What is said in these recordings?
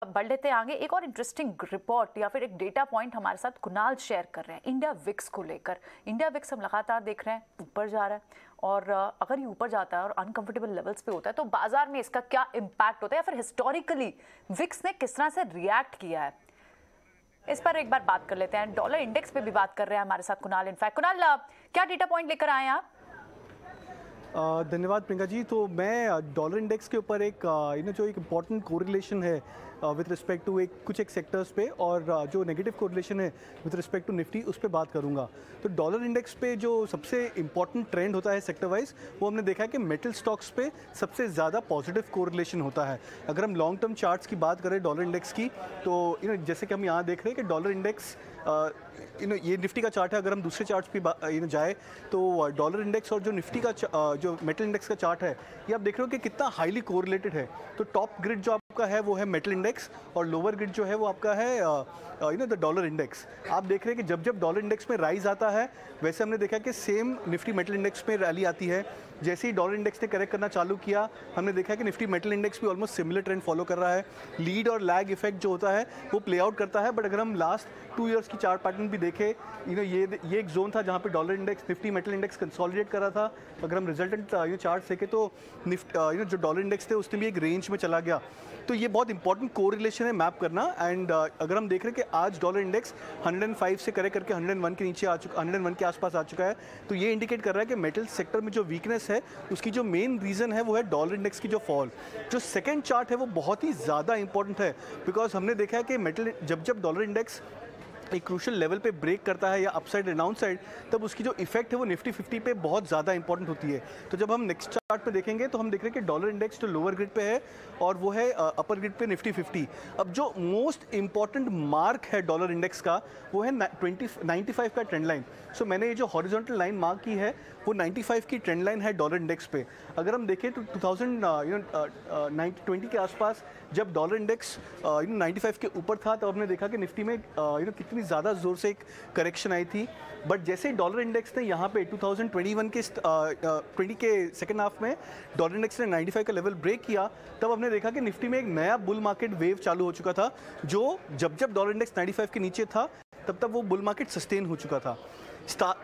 बढ़ लेते हैं आगे। एक और इंटरेस्टिंग रिपोर्ट या फिर एक डेटा पॉइंट हमारे साथ कुणाल शेयर कर रहे हैं इंडिया विक्स को लेकर। इंडिया विक्स हम लगातार देख रहे हैं ऊपर जा रहा है, और अगर ये ऊपर जाता है और अनकंफर्टेबल लेवल्स पे होता है तो बाजार में इसका क्या इम्पैक्ट होता है, या फिर हिस्टोरिकली विक्स ने किस तरह से रिएक्ट किया है, इस पर एक बार बात कर लेते हैं। डॉलर इंडेक्स पे भी बात कर रहे हैं हमारे साथ कुणाल। इनफैक्ट कुणाल, क्या डेटा पॉइंट लेकर आए हैं आप? धन्यवाद प्रियंका जी। तो मैं डॉलर इंडेक्स के ऊपर एक जो एक इम्पॉर्टेंट कोरिलेशन है विद रिस्पेक्ट टू कुछ सेक्टर्स पे, और जो नेगेटिव कोरिलेशन है विद रिस्पेक्ट टू निफ्टी, उस पे बात करूंगा। तो डॉलर इंडेक्स पे जो सबसे इम्पॉर्टेंट ट्रेंड होता है सेक्टर वाइज, वो हमने देखा है कि मेटल स्टॉक्स पे सबसे ज़्यादा पॉजिटिव कोरिलेशन होता है। अगर हम लॉन्ग टर्म चार्ट्स की बात करें डॉलर इंडेक्स की, तो जैसे कि हम यहाँ देख रहे हैं कि डॉलर इंडेक्स ये निफ्टी का चार्ट है। अगर हम दूसरे चार्ट पे जाए तो डॉलर इंडेक्स और जो निफ्टी का जो मेटल इंडेक्स का चार्ट है, ये आप देख रहे हो कि कितना हाईली कोरिलेटेड है। तो टॉप ग्रिड जो आपका है वो है मेटल इंडेक्स, और लोअर ग्रिड जो है वो आपका है द डॉलर इंडेक्स। आप देख रहे हैं कि जब जब डॉलर इंडेक्स में राइज आता है, वैसे हमने देखा कि सेम निफ्टी मेटल इंडेक्स में रैली आती है। जैसे ही डॉलर इंडेक्स ने करेक्ट करना चालू किया, हमने देखा कि निफ्टी मेटल इंडेक्स भी ऑलमोस्ट सिमिलर ट्रेंड फॉलो कर रहा है। लीड और लैग इफेक्ट जो होता है वो प्ले आउट करता है। बट अगर हम लास्ट 2 इयर्स की चार्ट पैटर्न भी देखें, ये एक जोन था जहाँ पे dollar index Nifty metal index consolidate कर रहा था। अगर हम रिजल्टेंट चार्ट देखें तो जो डॉलर इंडेक्स थे उसने भी एक रेंज में चला गया। तो ये बहुत इंपॉर्टेंट कोरिलेशन है मैप करना। एंड अगर हम देख रहे हैं कि आज डॉलर इंडेक्स 105 से करेक्ट करके 101 के नीचे आ चुका, 101 के आसपास आ चुका है। तो ये इंडिकेट कर रहा है कि मेटल सेक्टर में जो वीकनेस है, उसकी जो मेन रीज़न है वो है डॉलर इंडेक्स की जो फॉल। जो सेकंड चार्ट है वो बहुत ही ज़्यादा इंपॉर्टेंट है, बिकॉज हमने देखा है कि मेटल जब डॉलर इंडेक्स एक क्रूशल लेवल पे ब्रेक करता है या अपसाइड या डाउन साइड, तब उसकी जो इफेक्ट है वो निफ्टी 50 पे बहुत ज़्यादा इंपॉर्टेंट होती है। तो जब हम नेक्स्ट चार्ट पे देखेंगे तो हम देख रहे हैं कि डॉलर इंडेक्स जो लोअर ग्रिड पे है और वो है अपर ग्रिड पे निफ्टी 50। अब जो मोस्ट इंपॉर्टेंट मार्क है डॉलर इंडेक्स का वो है 95 का ट्रेंड लाइन। सो मैंने ये जो हॉरिजॉन्टल लाइन मार्क की है वो 95 की ट्रेंड लाइन है डॉलर इंडेक्स पे। अगर हम देखें तो 2020 के आसपास जब डॉलर इंडेक्स 95 के ऊपर था, तब हमने देखा कि निफ्टी में कितनी ज़्यादा ज़ोर से एक करेक्शन आई थी। बट जैसे डॉलर इंडेक्स ने यहाँ पे 2021 के 20 के सेकेंड हाफ में डॉलर इंडेक्स ने 95 का लेवल ब्रेक किया, तब हमने देखा कि निफ्टी में एक नया बुल मार्केट वेव चालू हो चुका था। जो जब डॉलर इंडेक्स 95 के नीचे था, तब वो बुल मार्केट सस्टेन हो चुका था।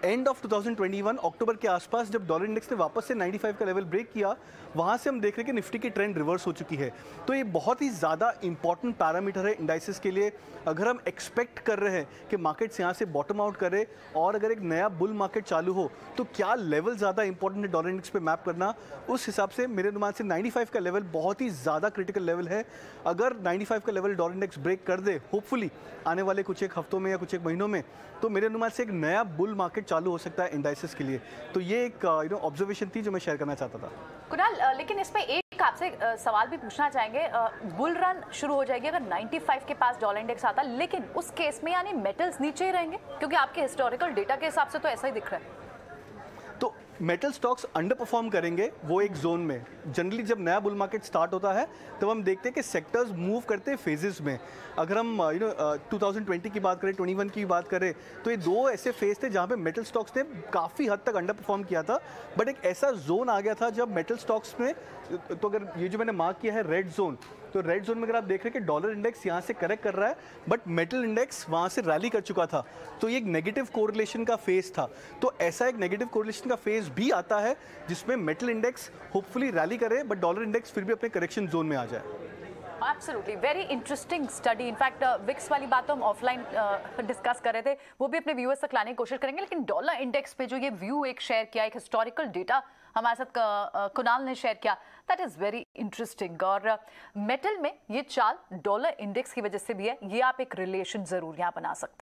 एंड ऑफ 2021 अक्टूबर के आसपास जब डॉलर इंडेक्स ने वापस से 95 का लेवल ब्रेक किया, वहाँ से हम देख रहे हैं कि निफ्टी की ट्रेंड रिवर्स हो चुकी है। तो ये बहुत ही ज़्यादा इंपॉर्टेंट पैरामीटर है इंडाइसेस के लिए। अगर हम एक्सपेक्ट कर रहे हैं कि मार्केट्स यहाँ से बॉटम आउट करे और अगर एक नया बुल मार्केट चालू हो, तो क्या लेवल ज़्यादा इंपॉर्टेंट है डॉलर इंडेक्स पे मैप करना। उस हिसाब से मेरे अनुमान से 95 का लेवल बहुत ही ज़्यादा क्रिटिकल लेवल है। अगर 95 का लेवल डॉलर इंडेक्स ब्रेक कर दे होपफुली आने वाले कुछ एक हफ्तों में या कुछ एक महीनों में, तो मेरे अनुमान से एक नया बुल मार्केट चालू हो सकता है इंडाइसेस के लिए। तो ये एक ऑब्जर्वेशन थी जो मैं शेयर करना चाहता था। कुणाल, लेकिन इसमें एक आपसे सवाल भी पूछना चाहेंगे। बुल रन शुरू हो जाएगी अगर 95 के पास डॉलर इंडेक्स आता, लेकिन उस केस में यानी मेटल्स नीचे ही रहेंगे, क्योंकि आपके हिस्टोरिकल डेटा के हिसाब से तो ऐसा ही दिख रहा है। तो मेटल स्टॉक्स अंडर परफॉर्म करेंगे वो एक जोन में। जनरली जब नया बुल मार्केट स्टार्ट होता है तब हम देखते हैं कि सेक्टर्स मूव करते हैं फेजेस में। अगर हम 2020 की बात करें, 21 की बात करें, तो ये 2 ऐसे फेज थे जहाँ पे मेटल स्टॉक्स ने काफ़ी हद तक अंडर परफॉर्म किया था। बट एक ऐसा जोन आ गया था जब मेटल स्टॉक्स में, तो अगर ये जो मैंने मार्क किया है रेड जोन, तो रेड जोन में अगर आप देख रहे हैं कि डॉलर इंडेक्स यहाँ से करेक्ट कर रहा है, बट मेटल इंडेक्स वहाँ से रैली कर चुका था। तो ये एक नेगेटिव कोरिलेशन का फेज था। तो ऐसा एक नेगेटिव कोरिलेशन का फेज भी आता है जिसमें मेटल इंडेक्स होपफुली रैली करे, बट डॉलर इंडेक्स फिर भी अपने करेक्शन जोन में आ जाए। Absolutely, very interesting study. In fact VIX वाली बात तो हम ऑफलाइन डिस्कस कर रहे थे, वो भी अपने व्यूअर्स तक लाने की कोशिश करेंगे। लेकिन डॉलर इंडेक्स पे जो ये व्यू एक शेयर किया, एक हिस्टोरिकल डेटा हमारे साथ कुणाल ने शेयर किया, दैट इज़ वेरी इंटरेस्टिंग। और मेटल में ये चाल डॉलर इंडेक्स की वजह से भी है, ये आप एक रिलेशन ज़रूर यहाँ बना सकते हैं।